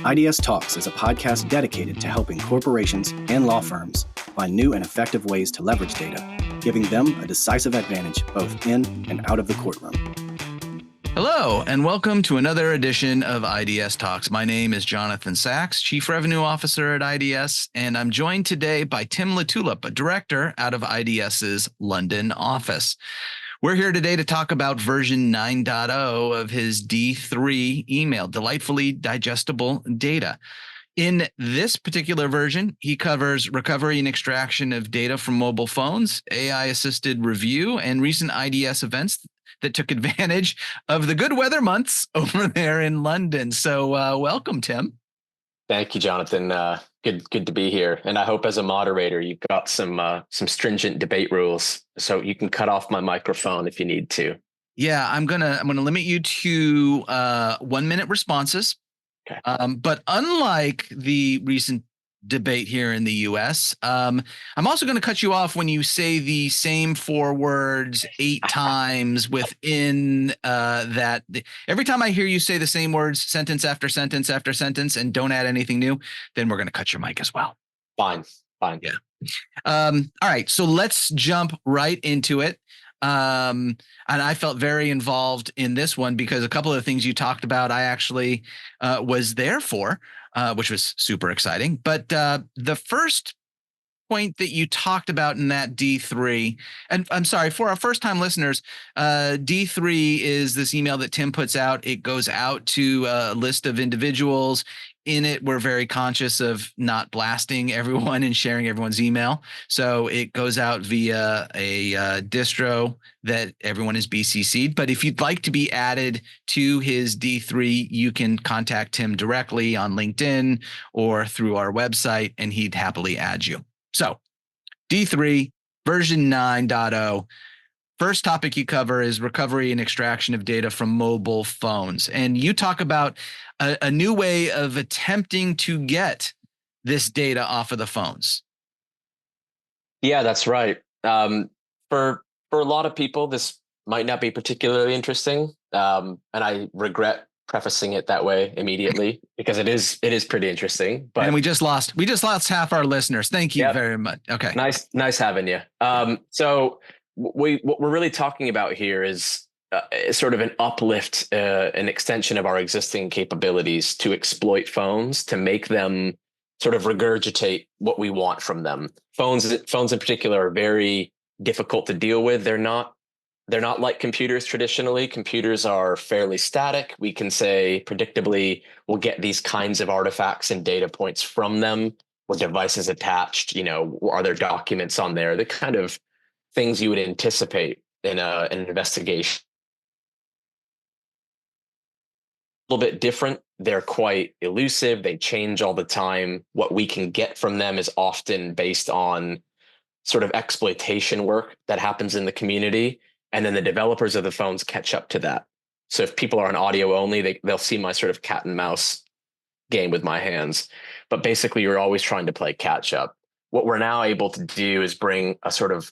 iDS Talks is a podcast dedicated to helping corporations and law firms find new and effective ways to leverage data, giving them a decisive advantage both in and out of the courtroom. Hello, and welcome to another edition of iDS Talks. My name is Jonathan Sachs, Chief Revenue Officer at iDS, and I'm joined today by Tim LaTulippe, a director out of iDS's London office. We're here today to talk about version 9.0 of his D3 email, delightfully digestible data. In this particular version, he covers recovery and extraction of data from mobile phones, AI-assisted review, and recent iDS events that took advantage of the good weather months over there in London. So welcome, Tim. Thank you, Jonathan. Good to be here. And I hope as a moderator, you've got some stringent debate rules, so you can cut off my microphone if you need to. Yeah, I'm gonna limit you to 1 minute responses. Okay. But unlike the recent debate here in the U.S., I'm also going to cut you off when you say the same 4 words 8 times within that. Every time I hear you say the same words, sentence after sentence after sentence, and don't add anything new, then we're going to cut your mic as well. Fine. Yeah. All right. So let's jump right into it. And I felt very involved in this one because a couple of the things you talked about, I actually was there for. Which was super exciting. But the first point that you talked about in that D3, and I'm sorry, for our first-time listeners, D3 is this email that Tim puts out. It goes out to a list of individuals. In it, we're very conscious of not blasting everyone and sharing everyone's email. So it goes out via a distro that everyone is BCC'd. But if you'd like to be added to his D3, you can contact him directly on LinkedIn or through our website, and he'd happily add you. So D3 version 9.0. First topic you cover is recovery and extraction of data from mobile phones. And you talk about a new way of attempting to get this data off of the phones. Yeah, that's right. For a lot of people, this might not be particularly interesting. And I regret prefacing it that way immediately because it is pretty interesting. But and we just lost half our listeners. Thank you very much. Okay. Nice having you. So what we're really talking about here is sort of an uplift, an extension of our existing capabilities to exploit phones, to make them sort of regurgitate what we want from them. Phones in particular are very difficult to deal with. They're not like computers traditionally. Computers are fairly static. We can say predictably we'll get these kinds of artifacts and data points from them. Were devices attached? Are there documents on there? The kind of things you would anticipate in an investigation. A little bit different. They're quite elusive. They change all the time. What we can get from them is often based on sort of exploitation work that happens in the community. And then the developers of the phones catch up to that. So if people are on audio only, they'll see my sort of cat and mouse game with my hands. But basically, you're always trying to play catch up. What we're now able to do is bring a sort of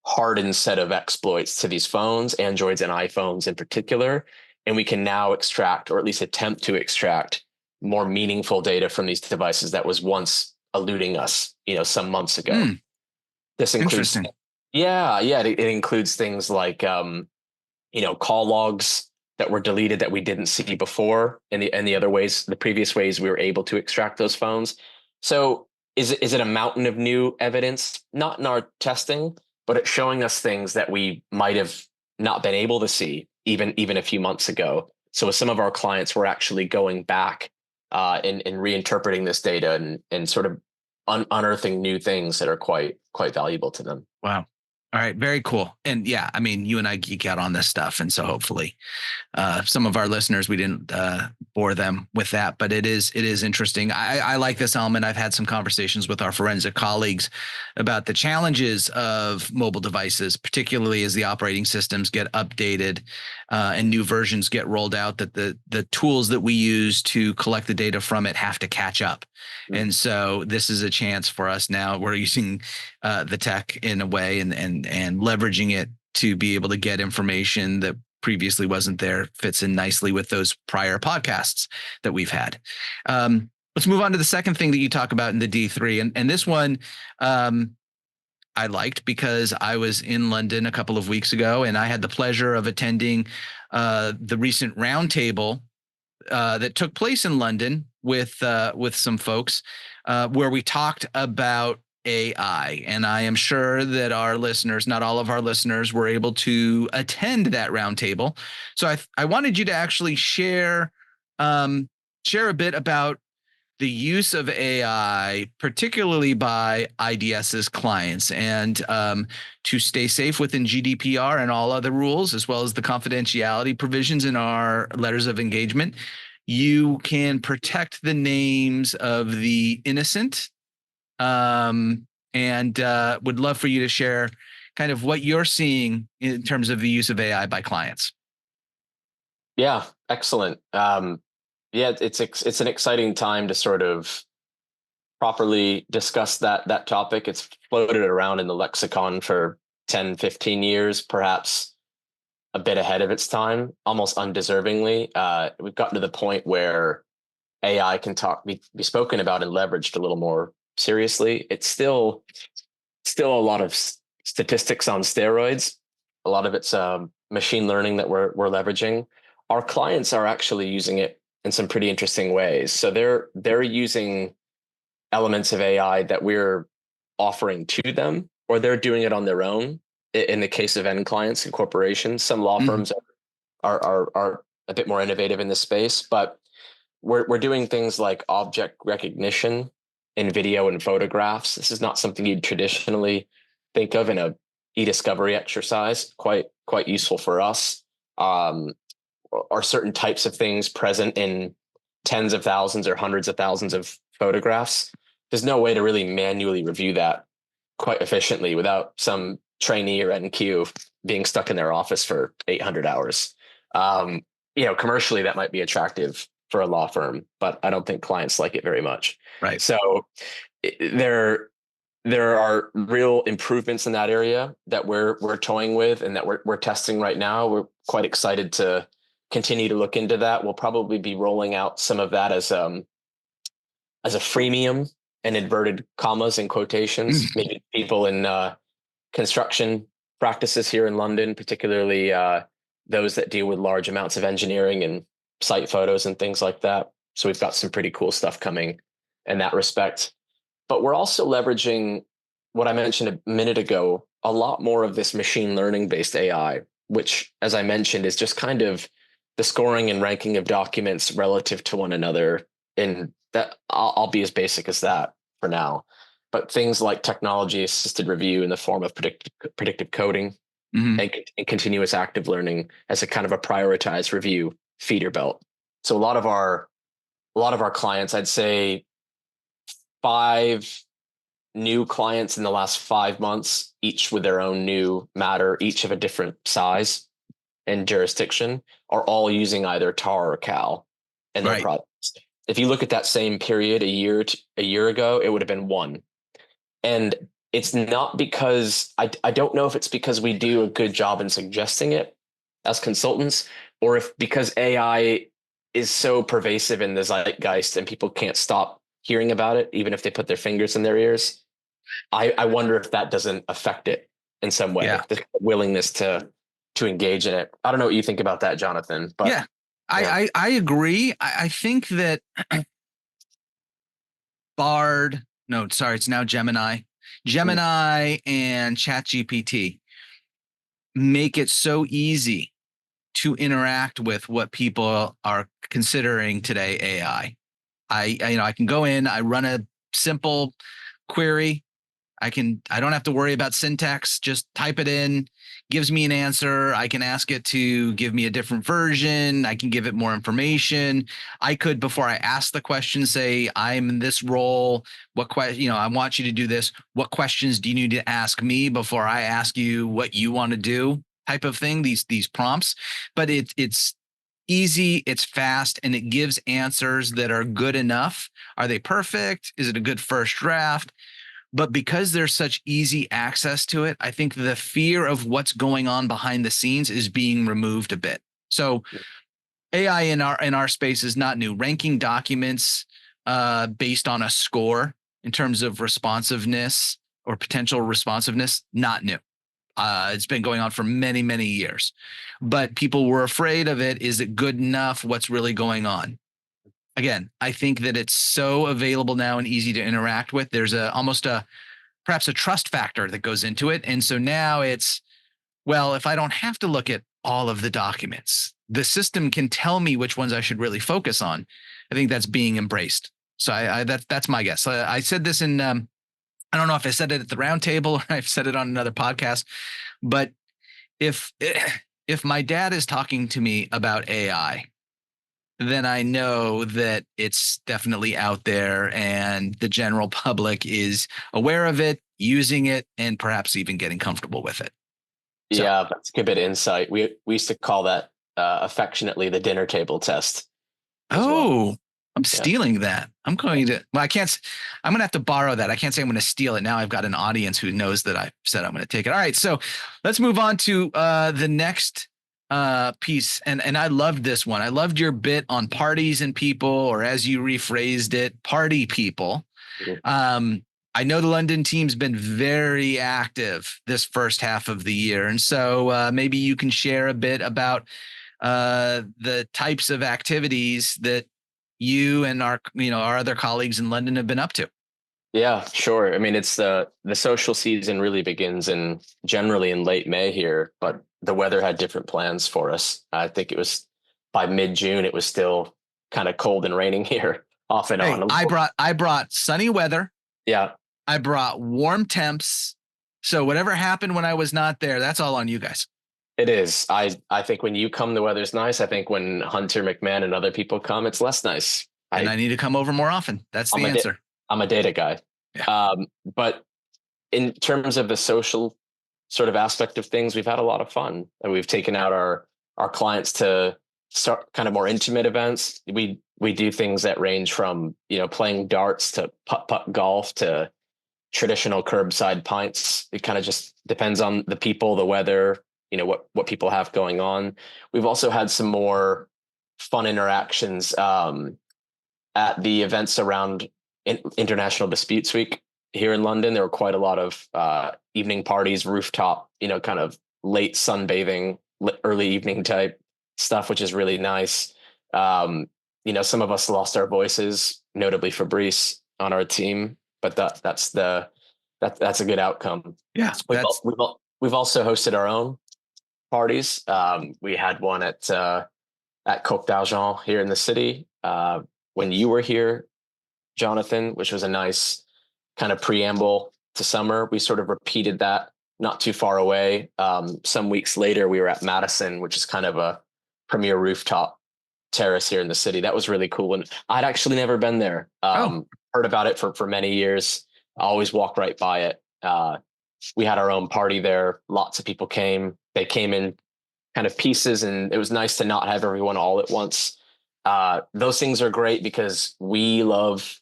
hardened set of exploits to these phones, Androids and iPhones in particular. And we can now extract, or at least attempt to extract, more meaningful data from these devices that was once eluding us, some months ago. This includes, it includes things like, call logs that were deleted that we didn't see before, and the other ways, the previous ways we were able to extract those phones. So is it a mountain of new evidence? Not in our testing, but it's showing us things that we might have not been able to see even a few months ago. So with some of our clients, we're actually going back and reinterpreting this data and sort of unearthing new things that are quite valuable to them. Wow. All right. Very cool. And yeah, I mean, you and I geek out on this stuff. And so hopefully some of our listeners, we didn't bore them with that, but it is interesting. I like this element. I've had some conversations with our forensic colleagues about the challenges of mobile devices, particularly as the operating systems get updated and new versions get rolled out, that the tools that we use to collect the data from it have to catch up. Mm-hmm. And so this is a chance for us now. We're using the tech in a way and leveraging it to be able to get information that previously wasn't there fits in nicely with those prior podcasts that we've had. Let's move on to the second thing that you talk about in the D3. And this one I liked because I was in London a couple of weeks ago, and I had the pleasure of attending the recent roundtable that took place in London with some folks where we talked about AI. And I am sure that our listeners, not all of our listeners, were able to attend that roundtable. So I wanted you to actually share a bit about the use of AI, particularly by iDS's clients, and to stay safe within GDPR and all other rules, as well as the confidentiality provisions in our letters of engagement. You can protect the names of the innocent, and would love for you to share kind of what you're seeing in terms of the use of AI by clients. Yeah, excellent. Yeah, it's an exciting time to sort of properly discuss that topic. It's floated around in the lexicon for 10, 15 years, perhaps a bit ahead of its time, almost undeservingly. We've gotten to the point where AI can be spoken about and leveraged a little more seriously. It's still a lot of statistics on steroids. A lot of it's machine learning that we're leveraging. Our clients are actually using it in some pretty interesting ways. So they're using elements of AI that we're offering to them, or they're doing it on their own. In the case of end clients and corporations, some law firms are a bit more innovative in this space, but we're doing things like object recognition in video and photographs. This is not something you'd traditionally think of in a e-discovery exercise. Quite useful for us. Are certain types of things present in tens of thousands or hundreds of thousands of photographs? There's no way to really manually review that quite efficiently without some trainee or NQ being stuck in their office for 800 hours. Commercially, that might be attractive for a law firm, but I don't think clients like it very much. Right. So there are real improvements in that area that we're toying with and that we're testing right now. We're quite excited to continue to look into that. We'll probably be rolling out some of that as a freemium, and inverted commas and quotations. Maybe people in construction practices here in London, particularly those that deal with large amounts of engineering and site photos and things like that. So we've got some pretty cool stuff coming in that respect. But we're also leveraging what I mentioned a minute ago, a lot more of this machine learning based AI, which, as I mentioned, is just kind of the scoring and ranking of documents relative to one another. And that I'll be as basic as that for now. But things like technology assisted review in the form of predictive coding and continuous active learning as a kind of a prioritized review feeder belt. So a lot of our clients, I'd say 5 new clients in the last 5 months, each with their own new matter, each of a different size and jurisdiction, are all using either TAR or CAL in their products. If you look at that same period a year ago, it would have been 1. And it's not because I don't know if it's because we do a good job in suggesting it as consultants, or if because AI is so pervasive in the zeitgeist and people can't stop hearing about it, even if they put their fingers in their ears. I wonder if that doesn't affect it in some way, the willingness to engage in it. I don't know what you think about that, Jonathan. But yeah. I agree. I think that it's now Gemini and ChatGPT make it so easy to interact with what people are considering today AI. I can go in, I run a simple query. I don't have to worry about syntax, just type it in, gives me an answer. I can ask it to give me a different version. I can give it more information. I could, before I ask the question, say, I'm in this role. I want you to do this. What questions do you need to ask me before I ask you what you want to do? Type of thing, these prompts. But it's easy, it's fast, and it gives answers that are good enough. Are they perfect? Is it a good first draft? But because there's such easy access to it, I think the fear of what's going on behind the scenes is being removed a bit. So AI in our space is not new. Ranking documents based on a score in terms of responsiveness or potential responsiveness, not new. It's been going on for many, many years, but people were afraid of it. Is it good enough? What's really going on? Again, I think that it's so available now and easy to interact with. There's perhaps a trust factor that goes into it. And so now it's, well, if I don't have to look at all of the documents, the system can tell me which ones I should really focus on. I think that's being embraced. So that's my guess. I said this in, I don't know if I said it at the roundtable or I've said it on another podcast, but if my dad is talking to me about AI, then I know that it's definitely out there and the general public is aware of it, using it, and perhaps even getting comfortable with it. So, Yeah, that's a good bit of insight. We used to call that affectionately the dinner table test. Well. I'm stealing that. I'm going to have to borrow that. I can't say I'm going to steal it. Now I've got an audience who knows that I said I'm going to take it. All right. So let's move on to the next piece. And I loved this one. I loved your bit on parties and people, or as you rephrased it, party people. Mm-hmm. I know the London team's been very active this first half of the year. And so maybe you can share a bit about the types of activities that you and our other colleagues in London have been up to. Yeah, sure. I mean, it's the social season really begins generally in late May here, but the weather had different plans for us. I think it was by mid-June, it was still kind of cold and raining here off and on. I brought sunny weather. Yeah. I brought warm temps. So whatever happened when I was not there, that's all on you guys. It is. I think when you come, the weather's nice. I think when Hunter McMahon and other people come, it's less nice. And I need to come over more often. That's the answer. I'm a data guy. Yeah. But in terms of the social sort of aspect of things, we've had a lot of fun. And we've taken out our clients to start kind of more intimate events. We do things that range from, playing darts to putt golf to traditional curbside pints. It kind of just depends on the people, the weather, what people have going on. We've also had some more fun interactions at the events around International Disputes Week here in London. There were quite a lot of evening parties, rooftop, kind of late sunbathing, early evening type stuff, which is really nice. Some of us lost our voices, notably Fabrice on our team, but that's a good outcome. Yeah, we've also hosted our own parties. We had one at Côte d'Argent here in the city when you were here, Jonathan, which was a nice kind of preamble to summer. We sort of repeated that not too far away. Some weeks later, we were at Madison, which is kind of a premier rooftop terrace here in the city. That was really cool. And I'd actually never been there. Heard about it for many years. I always walk right by it. We had our own party there. Lots of people came. They came in kind of pieces, and it was nice to not have everyone all at once. Those things are great because we love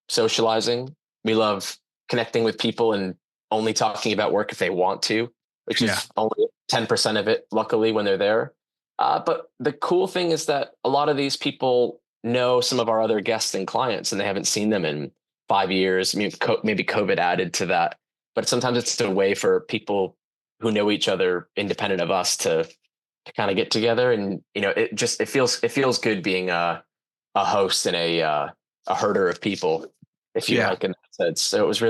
socializing. We love connecting with people and only talking about work if they want to, which is only 10% of it, luckily, when they're there. But the cool thing is that a lot of these people know some of our other guests and clients, and they haven't seen them in 5 years. Maybe COVID added to that. But sometimes it's a way for people who know each other independent of us to kind of get together. And, it feels good being a host and a herder of people, if you like, in that sense. So it was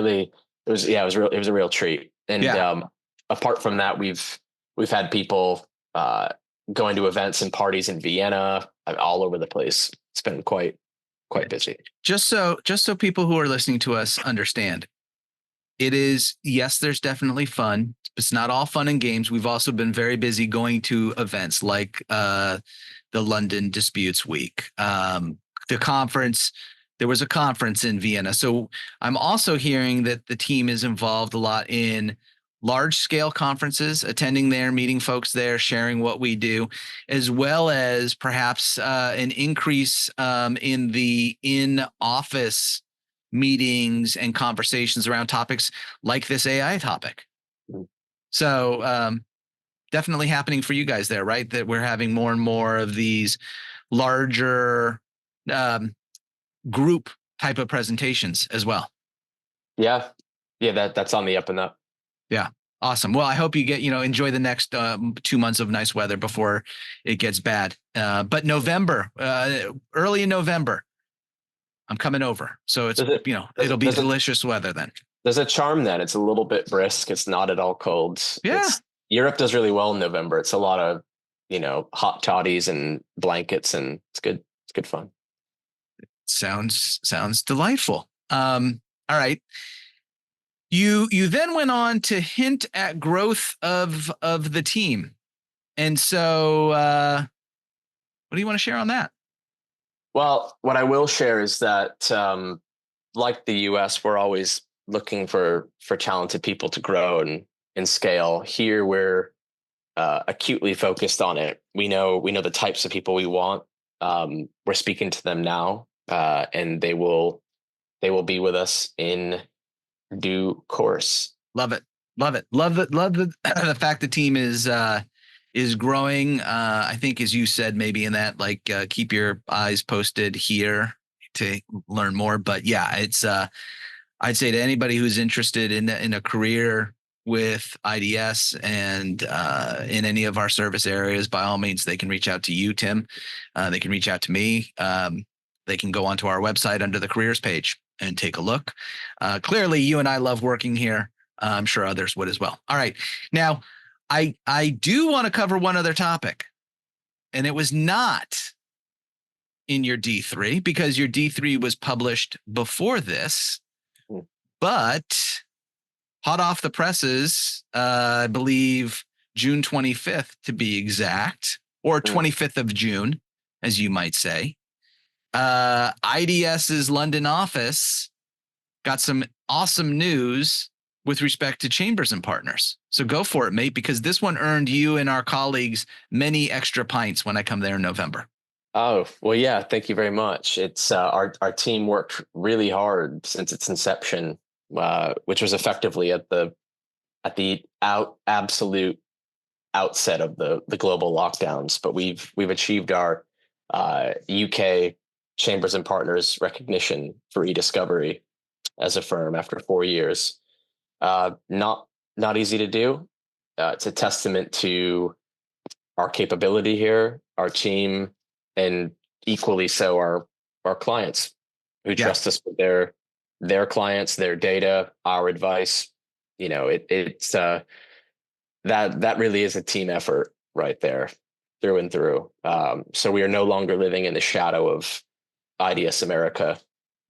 a real treat. And apart from that, we've had people going to events and parties in Vienna, all over the place. It's been quite busy. Just so people who are listening to us understand, it is, yes, there's definitely fun. It's not all fun and games. We've also been very busy going to events like the London Disputes Week, the conference. There was a conference in Vienna. So I'm also hearing that the team is involved a lot in large scale conferences, attending there, meeting folks there, sharing what we do, as well as perhaps an increase in the in-office meetings and conversations around topics like this AI topic. So definitely happening for you guys there, right? That we're having more and more of these larger group type of presentations as well. Yeah. That's on the up and up. Yeah. Awesome. Well, I hope you enjoy the next 2 months of nice weather before it gets bad. But November, early in November, I'm coming over. So it'll be delicious weather then. There's a charm then. It's a little bit brisk. It's not at all cold. Yeah. Europe does really well in November. It's a lot of, hot toddies and blankets, and it's good. It's good fun. Sounds delightful. All right. You then went on to hint at growth of the team. And so what do you want to share on that? Well, what I will share is that like the US, we're always looking for talented people to grow and scale. Here we're acutely focused on it. We know the types of people we want. We're speaking to them now, and they will be with us in due course. Love it. Love the fact the team is growing. I think, as you said, maybe in that, like, keep your eyes posted here to learn more. But yeah, it's I'd say to anybody who's interested in a career with iDS and in any of our service areas, by all means, they can reach out to you, Tim. They can reach out to me. They can go onto our website under the careers page and take a look. Clearly, you and I love working here. I'm sure others would as well. All right. Now, I do want to cover one other topic, and it was not in your D3 because your D3 was published before this, but hot off the presses, I believe June 25th to be exact, or 25th of June, as you might say. iDS's London office got some awesome news with respect to Chambers and Partners. So go for it, mate, because this one earned you and our colleagues many extra pints when I come there in November. Oh, well, yeah. Thank you very much. It's our team worked really hard since its inception, which was effectively at the absolute outset of the global lockdowns. But we've achieved our UK Chambers and Partners recognition for eDiscovery as a firm after 4 years. Not easy to do. It's a testament to our capability here, our team, and equally so our clients who trust us with their clients, their data, our advice. It's that really is a team effort right there, through and through. So we are no longer living in the shadow of iDS America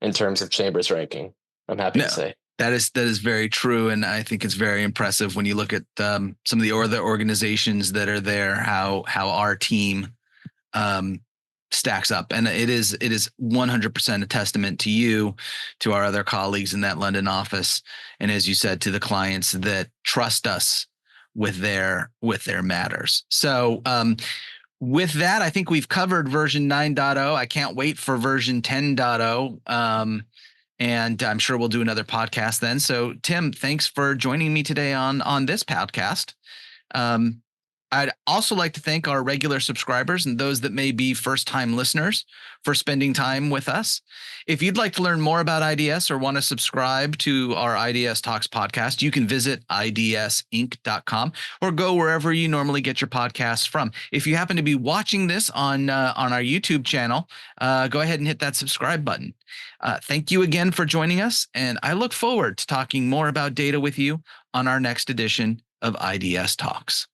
in terms of Chambers ranking. I'm happy to say. That is very true, and I think it's very impressive when you look at some of the other organizations that are there, how our team stacks up, and it is 100% a testament to you, to our other colleagues in that London office, and as you said, to the clients that trust us with their matters. So with that, I think we've covered version 9.0. I can't wait for version 10.0. And I'm sure we'll do another podcast then. So, Tim, thanks for joining me today on this podcast. I'd also like to thank our regular subscribers and those that may be first-time listeners for spending time with us. If you'd like to learn more about iDS or want to subscribe to our iDS Talks podcast, you can visit idsinc.com or go wherever you normally get your podcasts from. If you happen to be watching this on our YouTube channel, go ahead and hit that subscribe button. Thank you again for joining us, and I look forward to talking more about data with you on our next edition of iDS Talks.